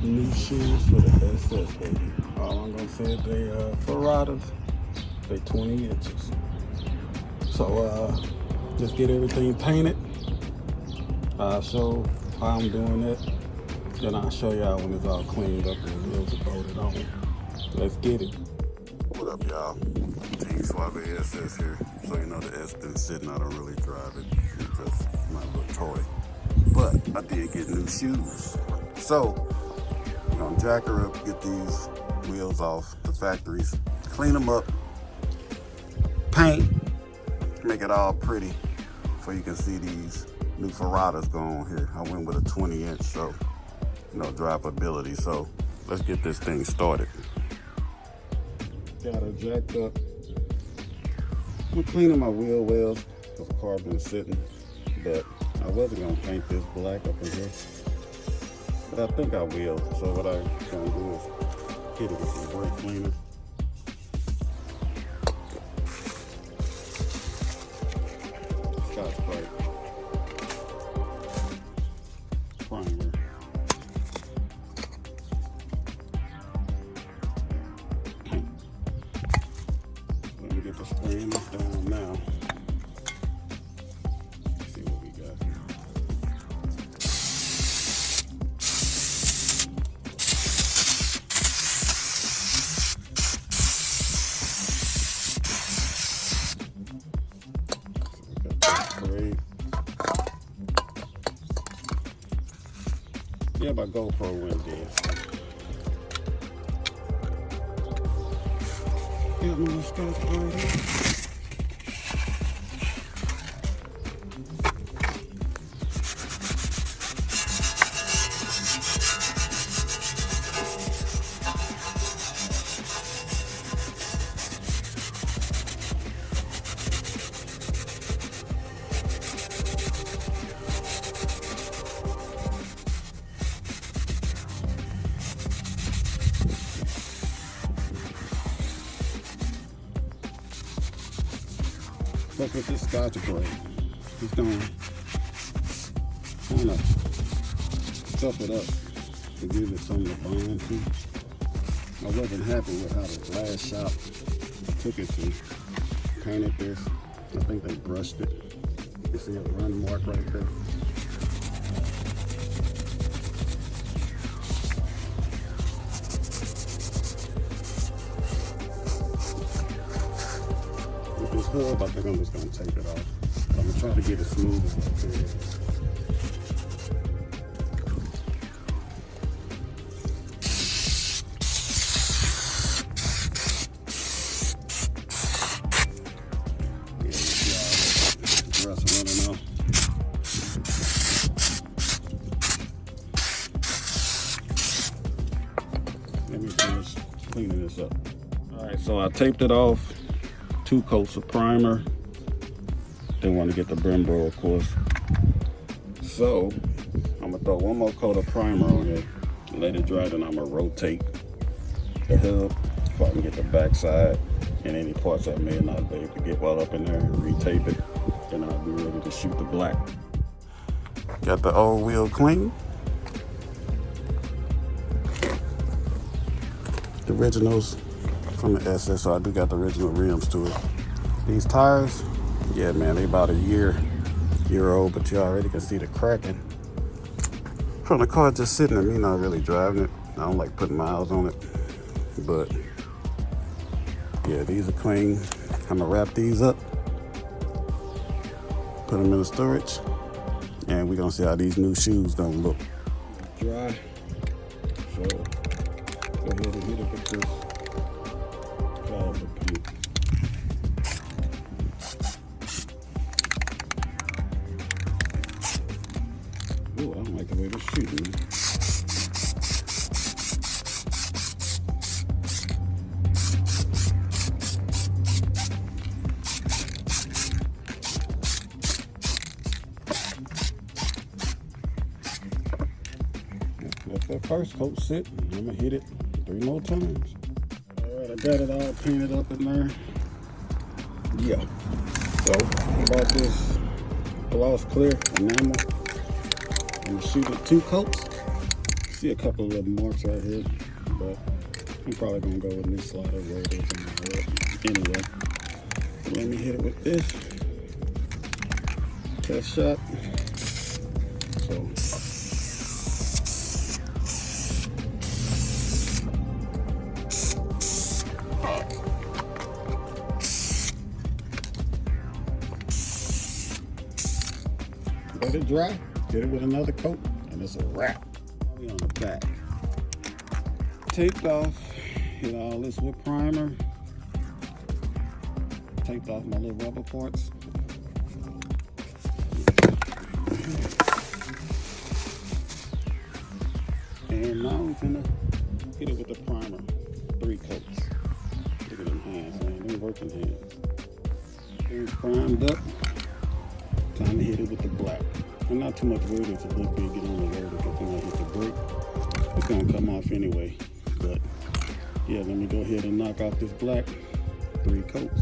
New shoes for the SS, baby. All I'm gonna say is they Ferratas. They 20 inches. So just get everything painted. I'll show how I'm doing it. Then I'll show y'all when it's all cleaned up and the wheels are bolted on. Let's get it. What up, y'all? Team Suave SS here. So you know the S been sitting. I don't really drive it because it's my little toy. But I did get new shoes. So I'm gonna jack her up, get these wheels off the factories, clean them up, paint, make it all pretty so you can see these new Ferratas going on here. I went with a 20 inch, so you know, drivability. So let's get this thing started. Got her jacked up. I'm cleaning my wheel wells because the car been sitting, but I wasn't gonna paint this black up in here, but I think I will. So what I'm gonna do is hit it with some brake cleaner. Scotch-Brite primer. Let me get the spraying this down now. Let's see what we got here. Great. Yeah, my GoPro went dead. Got my Scotch-Brite here. Look at this Scotch-Brite. It's gonna kind of stuff it up to give it something to bond to. I wasn't happy with how the last shop took it to. Painted this. I think they brushed it. You see a run mark right there. This hub, I think I'm just gonna take it off. I'm gonna try to get it smooth as I can. Yeah, you see all the rust running off. Let me finish cleaning this up. All right, so I taped it off. 2 coats of primer. Didn't want to get the Brembo, of course. So I'm gonna throw 1 more coat of primer on it, let it dry, then I'm gonna rotate the hub so I can get the back side and any parts I may not be able to get well up in there and retape it. Then I'll be ready to shoot the black. Got the old wheel clean. The originals from the SS, so I do got the original rims to it. These tires, yeah man, they about a year old, but you already can see the cracking from the car just sitting there, me not really driving it. I don't like putting miles on it, but yeah, these are clean. I'm gonna wrap these up, put them in the storage, and we're gonna see how these new shoes gonna look. Dry, so go ahead and hit it with this. Oh, I don't like the way this shooting. Let that first coat sit. I'm gonna hit it 3 more times. All right, I got it all painted up in there. Yeah. So I bought this gloss clear enamel. I'm gonna shoot it 2 coats. See a couple of little marks right here, but I'm probably gonna go with this slider rotors in my head. Anyway, let me hit it with this test shot. So let it dry, hit it with another coat, and it's a wrap. We on the back. Taped off, hit all this with primer. Taped off my little rubber parts. And now I'm gonna hit it with the primer. 3 coats. Look at them hands, man. Them working hands. It's primed up. Time to hit it with the black. And not too much work if the book big get on the road because when I hit the brake, it's gonna come off anyway. But yeah, let me go ahead and knock off this black. 3 coats.